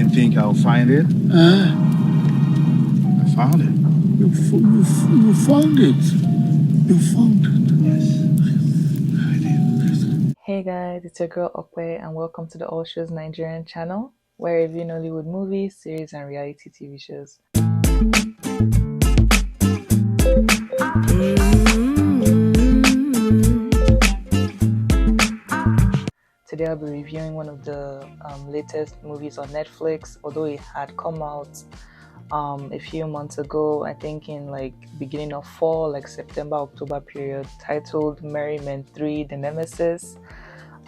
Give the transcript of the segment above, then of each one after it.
didn't think I'll find it. I found it. You found it. You found it. Yes, I did. Hey guys, it's your girl Okwe and welcome to the All Shows Nigerian channel, where I review Nollywood movies, series and reality TV shows. Today I'll be reviewing one of the latest movies on Netflix, although it had come out a few months ago, I think in like beginning of fall, like September, October period, titled Merrymen 3, The Nemesis.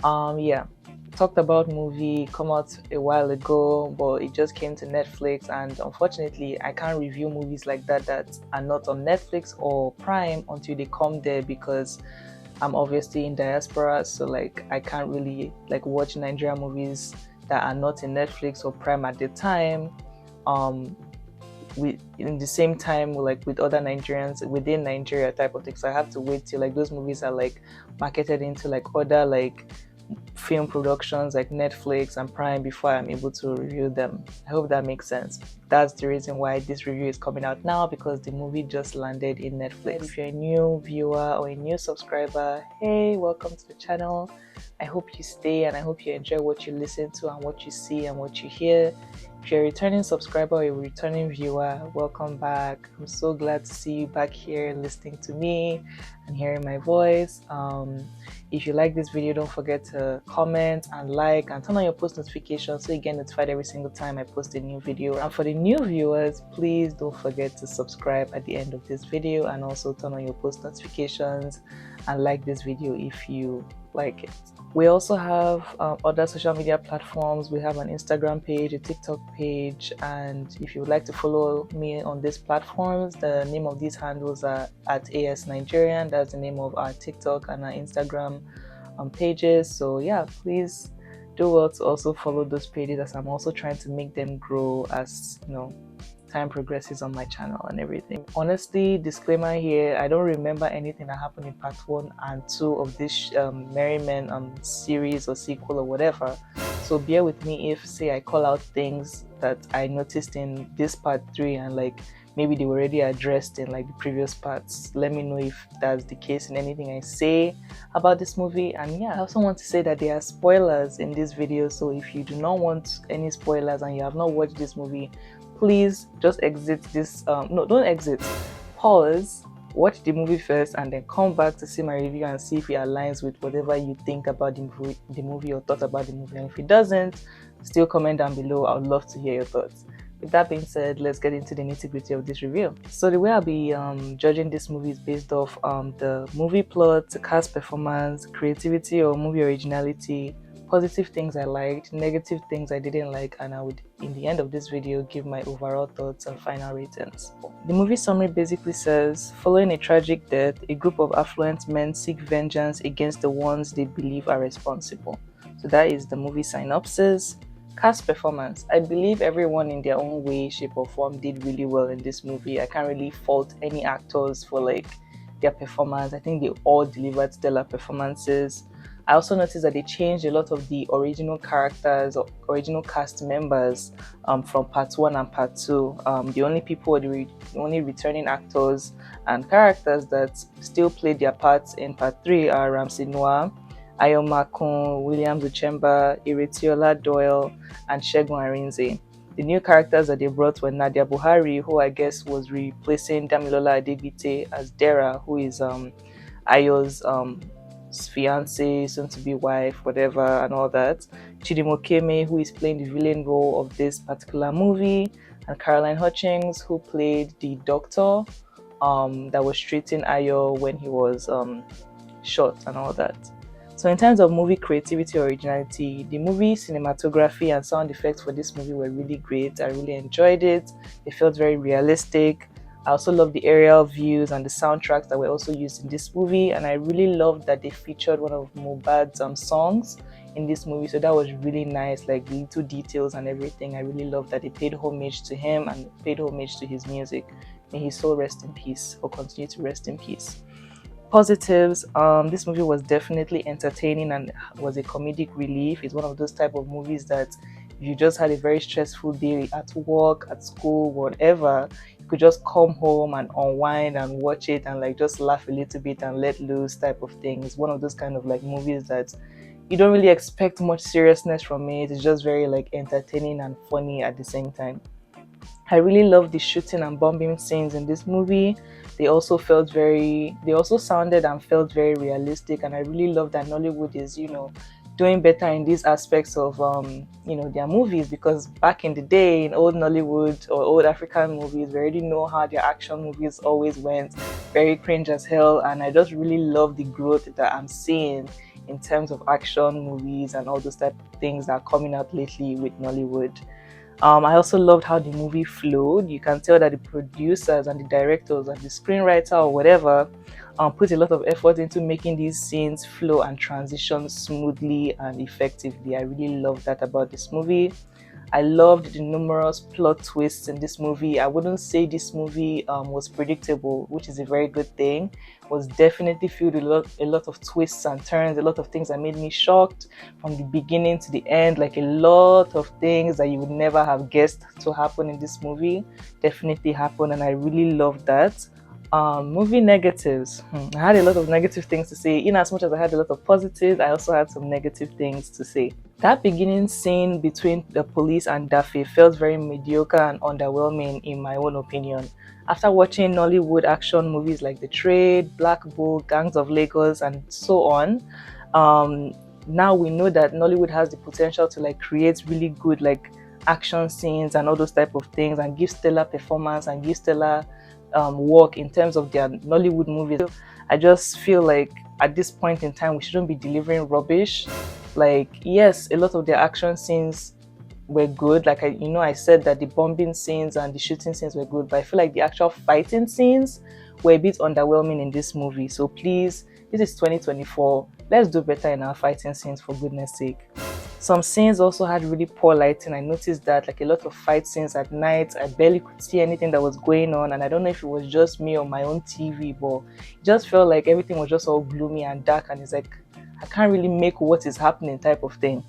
Talked about movie, come out a while ago, but it just came to Netflix, and unfortunately I can't review movies like that are not on Netflix or Prime until they come there, because I'm obviously in diaspora, so like I can't really like watch Nigerian movies that are not in Netflix or Prime at the time. In the same time, like with other Nigerians within Nigeria type of thing. So I have to wait till like those movies are like marketed into like other like film productions like Netflix and Prime before I'm able to review them. I hope that makes sense. That's the reason why this review is coming out now, because the movie just landed in Netflix. If you're a new viewer or a new subscriber, hey, welcome to the channel. I hope you stay and I hope you enjoy what you listen to and what you see and what you hear. If you're a returning subscriber or a returning viewer, welcome back. I'm so glad to see you back here listening to me and hearing my voice. If you like this video, don't forget to comment and like and turn on your post notifications so you get notified every single time I post a new video. And for the new viewers, please don't forget to subscribe at the end of this video and also turn on your post notifications and like this video if you like it. We also have other social media platforms. We have an Instagram page, a TikTok page, and if you would like to follow me on these platforms, the name of these handles are at ASNigerian. That's the name of our TikTok and our Instagram pages. So yeah, please do well to also follow those pages, as I'm also trying to make them grow as time progresses on my channel and everything. Honestly, disclaimer here, I don't remember anything that happened in part 1 and 2 of this Merrymen series or sequel or whatever, so bear with me if say I call out things that I noticed in this part 3 and like maybe they were already addressed in like the previous parts. Let me know if that's the case in anything I say about this movie. And yeah, I also want to say that there are spoilers in this video, so if you do not want any spoilers and you have not watched this movie, please just exit this. No, don't exit. Pause, watch the movie first, and then come back to see my review and see if it aligns with whatever you think about the movie or thought about the movie. And if it doesn't, still comment down below. I would love to hear your thoughts. With that being said, let's get into the nitty-gritty of this review. So the way I'll be judging this movie is based off the movie plot, the cast performance, creativity or movie originality, positive things I liked, negative things I didn't like, and I would, in the end of this video, give my overall thoughts and final ratings. The movie summary basically says, following a tragic death, a group of affluent men seek vengeance against the ones they believe are responsible. So that is the movie synopsis. Cast performance. I believe everyone in their own way, shape or form did really well in this movie. I can't really fault any actors for like their performance. I think they all delivered stellar performances. I also noticed that they changed a lot of the original characters or original cast members from part 1 and part 2. The only returning actors and characters that still played their parts in part 3 are Ramsey Noah, Ayomakun, Williams Uchemba, Iretiola Doyle, and Segun Arinze. The new characters that they brought were Nadia Buhari, who I guess was replacing Damilola Adegbite as Dara, who is Ayo's fiance, soon to be wife, whatever, and all that. Chidimo Keme, who is playing the villain role of this particular movie, and Caroline Hutchings, who played the doctor that was treating Ayo when he was shot and all that. So in terms of movie creativity or originality, the movie cinematography and sound effects for this movie were really great. I really enjoyed it. It felt very realistic. I also love the aerial views and the soundtracks that were also used in this movie, and I really loved that they featured one of Mohbad's songs in this movie. So that was really nice, like little details and everything. I really loved that they paid homage to him and paid homage to his music. May his soul rest in peace, or continue to rest in peace. Positives, this movie was definitely entertaining and was a comedic relief. It's one of those type of movies that you just had a very stressful day at work, at school, whatever, you could just come home and unwind and watch it and like just laugh a little bit and let loose type of thing. It's one of those kind of like movies that you don't really expect much seriousness from it. It's just very like entertaining and funny at the same time. I really love the shooting and bombing scenes in this movie. They also sounded and felt very realistic, and I really love that Nollywood is, doing better in these aspects of, their movies, because back in the day in old Nollywood or old African movies, we already know how their action movies always went, very cringe as hell, and I just really love the growth that I'm seeing in terms of action movies and all those type of things that are coming out lately with Nollywood. I also loved how the movie flowed. You can tell that the producers and the directors and the screenwriter or whatever put a lot of effort into making these scenes flow and transition smoothly and effectively. I really love that about this movie. I loved the numerous plot twists in this movie. I wouldn't say this movie was predictable, which is a very good thing. It was definitely filled with a lot of twists and turns, a lot of things that made me shocked from the beginning to the end, like a lot of things that you would never have guessed to happen in this movie definitely happened, and I really loved that. Movie negatives. I had a lot of negative things to say. In as much as I had a lot of positives, I also had some negative things to say. That beginning scene between the police and Daffy felt very mediocre and underwhelming in my own opinion. After watching Nollywood action movies like The Trade, Black Bull, Gangs of Lagos, and so on, now we know that Nollywood has the potential to like create really good like action scenes and all those type of things, and give stellar performance and give stellar work in terms of their Nollywood movies. I just feel like at this point in time we shouldn't be delivering rubbish. Like, yes, a lot of their action scenes were good. Like I said that the bombing scenes and the shooting scenes were good, but I feel like the actual fighting scenes were a bit underwhelming in this movie. So please, this is 2024. Let's do better in our fighting scenes, for goodness sake. Some scenes also had really poor lighting. I noticed that, like a lot of fight scenes at night, I barely could see anything that was going on, and I don't know if it was just me or my own TV, but it just felt like everything was just all gloomy and dark, and it's like I can't really make what is happening type of thing.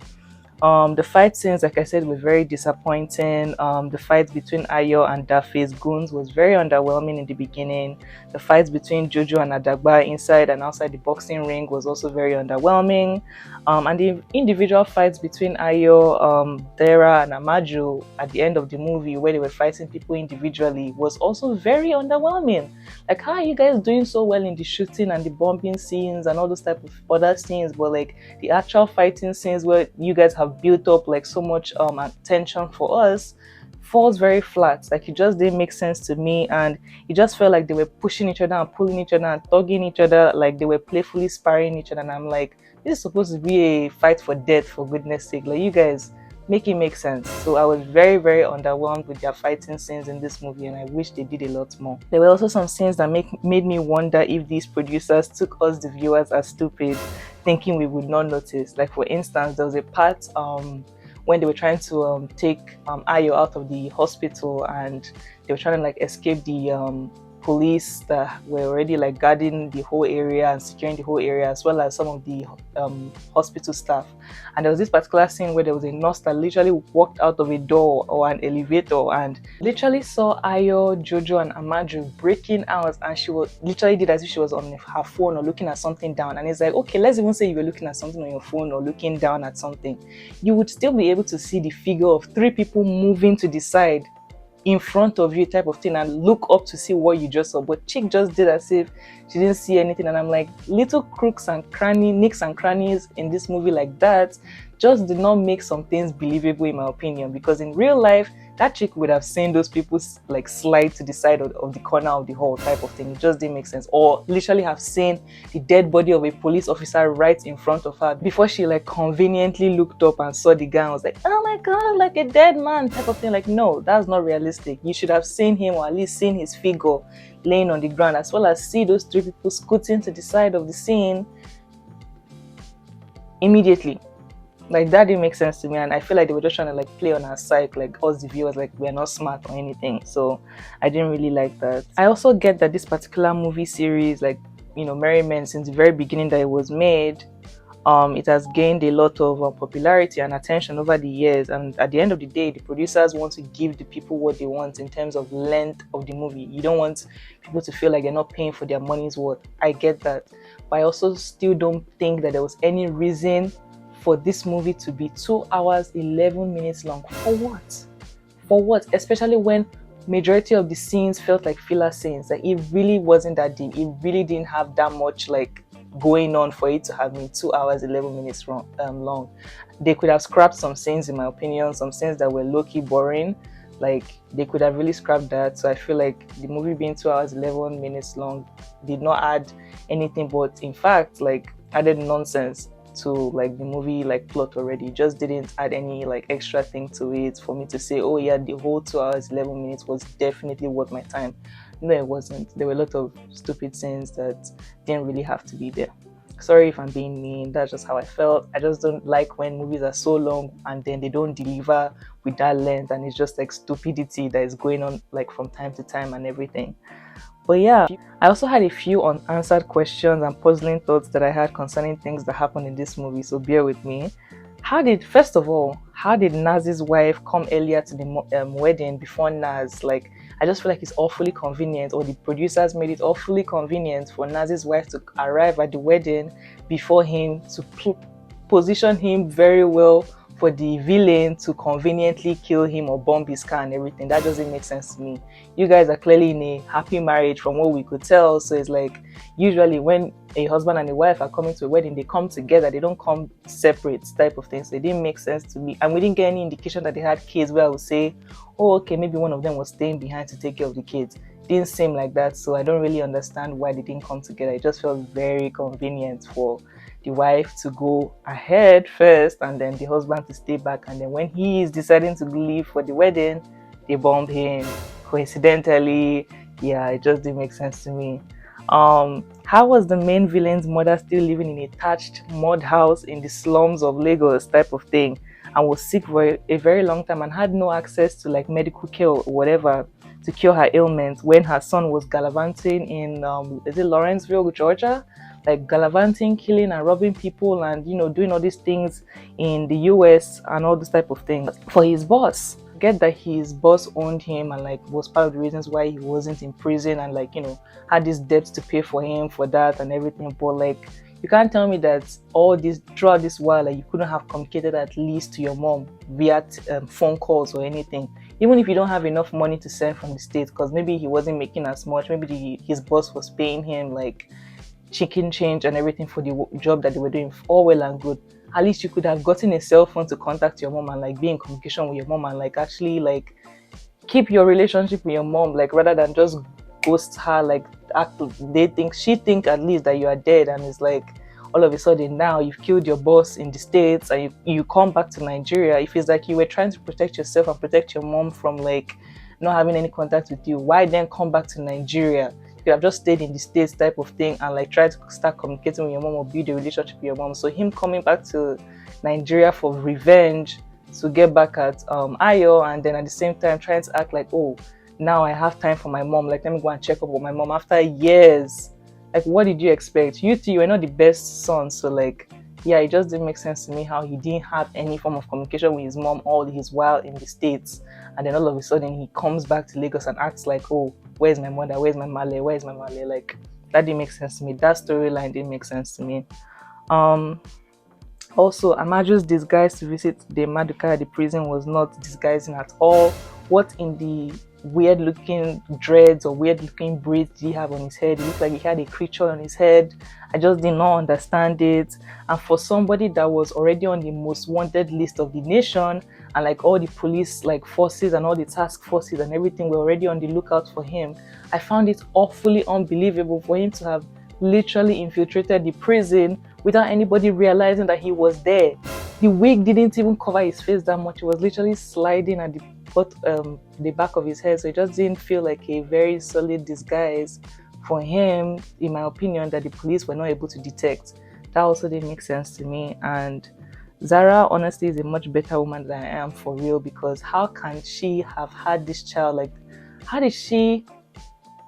The fight scenes, like I said, were very disappointing. The fight between Ayo and Daffy's goons was very underwhelming in the beginning. The fights between Jojo and Adagba inside and outside the boxing ring was also very underwhelming. And the individual fights between Ayo, Dara, and Amaju at the end of the movie, where they were fighting people individually, was also very underwhelming. Like, how are you guys doing so well in the shooting and the bombing scenes and all those type of other scenes, but like the actual fighting scenes where you guys have built up like so much attention for us falls very flat. Like, it just didn't make sense to me, and it just felt like they were pushing each other and pulling each other and thugging each other, like they were playfully sparring each other, and I'm like, this is supposed to be a fight for death, for goodness sake. Like, you guys make it make sense. So I was very, very underwhelmed with their fighting scenes in this movie, and I wish they did a lot more. There were also some scenes that made me wonder if these producers took us, the viewers, as stupid, thinking we would not notice. Like, for instance, there was a part when they were trying to take Ayo out of the hospital, and they were trying to like escape the police that were already like guarding the whole area and securing the whole area, as well as some of the hospital staff. And there was this particular scene where there was a nurse that literally walked out of a door or an elevator and literally saw Ayo, Jojo, and Amaju breaking out, and she was literally did as if she was on her phone or looking at something down. And it's like, okay, let's even say you were looking at something on your phone or looking down at something, you would still be able to see the figure of 3 people moving to the side in front of you type of thing, and look up to see what you just saw. But Chick just did as if she didn't see anything, and I'm like, little crooks and nicks and crannies in this movie like that just did not make some things believable, in my opinion, because in real life that chick would have seen those people like slide to the side of the corner of the hall type of thing. It just didn't make sense. Or literally have seen the dead body of a police officer right in front of her before she like conveniently looked up and saw the guy and was like, oh my god, like a dead man type of thing. Like, no, that's not realistic. You should have seen him, or at least seen his figure laying on the ground, as well as see those 3 people scooting to the side of the scene immediately. Like, that didn't make sense to me, and I feel like they were just trying to like play on our side, like us the viewers, like we're not smart or anything. So I didn't really like that. I also get that this particular movie series, like, merrymen, since the very beginning that it was made, It has gained a lot of popularity and attention over the years, and at the end of the day, the producers want to give the people what they want in terms of length of the movie. You don't want people to feel like they're not paying for their money's worth. I get that, but I also still don't think that there was any reason for this movie to be 2 hours 11 minutes long. For what? For what? Especially when majority of the scenes felt like filler scenes. Like, it really wasn't that deep. It really didn't have that much like going on for it to have been 2 hours 11 minutes long. They could have scrapped some scenes, in my opinion, some scenes that were low-key boring. Like, they could have really scrapped that. So I feel like the movie being 2 hours 11 minutes long did not add anything, but in fact like added nonsense to like the movie like plot already. It just didn't add any like extra thing to it for me to say, oh yeah, the whole 2 hours 11 minutes was definitely worth my time. No, it wasn't. There were a lot of stupid scenes that didn't really have to be there. Sorry if I'm being mean, that's just how I felt. I just don't like when movies are so long and then they don't deliver with that length, and it's just like stupidity that is going on like from time to time and everything. But yeah, I also had a few unanswered questions and puzzling thoughts that I had concerning things that happened in this movie, so bear with me. First of all, how did Naz's wife come earlier to the wedding before Naz? Like, I just feel like it's awfully convenient, or the producers made it awfully convenient for Naz's wife to arrive at the wedding before him, to position him very well for the villain to conveniently kill him or bomb his car and everything. That doesn't make sense to me. You guys are clearly in a happy marriage from what we could tell. So it's like, usually when a husband and a wife are coming to a wedding, they come together, they don't come separate type of thing. So it didn't make sense to me. And we didn't get any indication that they had kids where I would say, oh, okay, maybe one of them was staying behind to take care of the kids. It didn't seem like that. So I don't really understand why they didn't come together. It just felt very convenient for the wife to go ahead first and then the husband to stay back, and then when he is deciding to leave for the wedding, they bomb him coincidentally. Yeah, it just didn't make sense to me. How was the main villain's mother still living in a thatched mud house in the slums of Lagos type of thing, and was sick for a very long time and had no access to like medical care or whatever to cure her ailments, when her son was gallivanting in is it Lawrenceville, Georgia, like gallivanting, killing and robbing people, and doing all these things in the US and all this type of things for his boss. Get that his boss owned him and like was part of the reasons why he wasn't in prison, and like had these debts to pay for him for that and everything. But like, you can't tell me that all this throughout this while like you couldn't have communicated at least to your mom via phone calls or anything, even if you don't have enough money to send from the States, because maybe he wasn't making as much, maybe his boss was paying him like chicken change and everything for the job that they were doing. All well and good, at least you could have gotten a cell phone to contact your mom and like be in communication with your mom and like actually like keep your relationship with your mom, like rather than just ghost her, like she think at least that you are dead, and it's like all of a sudden now you've killed your boss in the States and you come back to Nigeria. If it's like you were trying to protect yourself and protect your mom from like not having any contact with you, why then come back to Nigeria? You have just stayed in the States type of thing and like try to start communicating with your mom or build a relationship with your mom. So him coming back to Nigeria for revenge to get back at Ayo, and then at the same time trying to act like, oh, now I have time for my mom, like let me go and check up with my mom after years. Like, what did you expect? You two, you were not the best son, so like, yeah, it just didn't make sense to me how he didn't have any form of communication with his mom all his while in the States, and then all of a sudden he comes back to Lagos and acts like, oh, where's my mother, where's my male, where's my male? Like, that didn't make sense to me. That storyline didn't make sense to me. Also, Amaju's disguise to visit the Maduka at the prison was not disguising at all. What in the weird looking dreads or weird looking braids did he have on his head? It looked like he had a creature on his head. I just did not understand it. And for somebody that was already on the most wanted list of the nation, and like all the police like forces and all the task forces and everything were already on the lookout for him, I found it awfully unbelievable for him to have literally infiltrated the prison without anybody realizing that he was there. The wig didn't even cover his face that much. It was literally sliding at the back of his head. So it just didn't feel like a very solid disguise for him, in my opinion, that the police were not able to detect. That also didn't make sense to me. And Zara honestly is a much better woman than I am, for real, because how can she have had this child? Like, how did she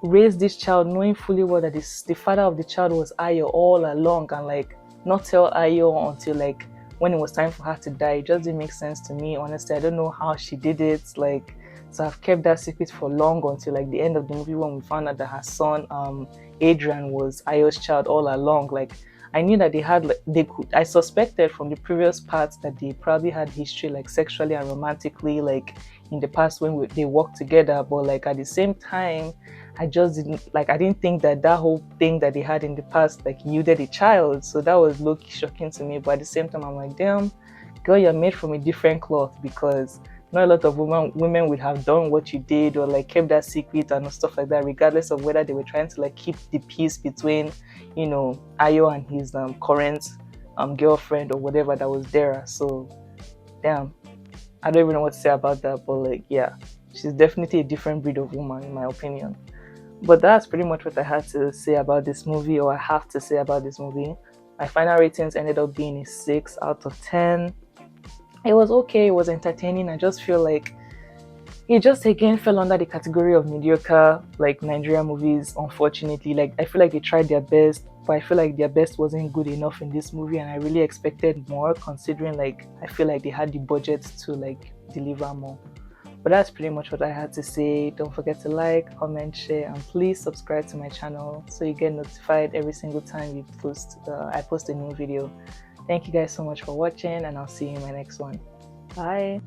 raise this child knowing fully well that the father of the child was Ayo all along, and like not tell Ayo until like when it was time for her to die. It just didn't make sense to me. Honestly, I don't know how she did it. Like, so I've kept that secret for long until like the end of the movie when we found out that her son, Adrian, was Ayo's child all along. Like, I knew that they had like they could. I suspected from the previous parts that they probably had history like sexually and romantically like in the past when they worked together. But like at the same time, I just didn't like. I didn't think that that whole thing that they had in the past like yielded a child. So that was low-key shocking to me. But at the same time, I'm like, damn, girl, you're made from a different cloth, because not a lot of women would have done what you did or like kept that secret and stuff like that, regardless of whether they were trying to like keep the peace between, you know, Ayo and his current girlfriend or whatever that was there. So damn, I don't even know what to say about that, but like yeah, she's definitely a different breed of woman in my opinion. But that's pretty much what I had to say about this movie, or I have to say about this movie. My final ratings ended up being a 6 out of 10. It was okay, it was entertaining. I just feel like it just again fell under the category of mediocre like Nigerian movies, unfortunately. Like I feel like they tried their best, but I feel like their best wasn't good enough in this movie, and I really expected more, considering like I feel like they had the budget to like deliver more. But that's pretty much what I had to say. Don't forget to like, comment, share, and please subscribe to my channel so you get notified every single time I post a new video. Thank you guys so much for watching, and I'll see you in my next one. Bye.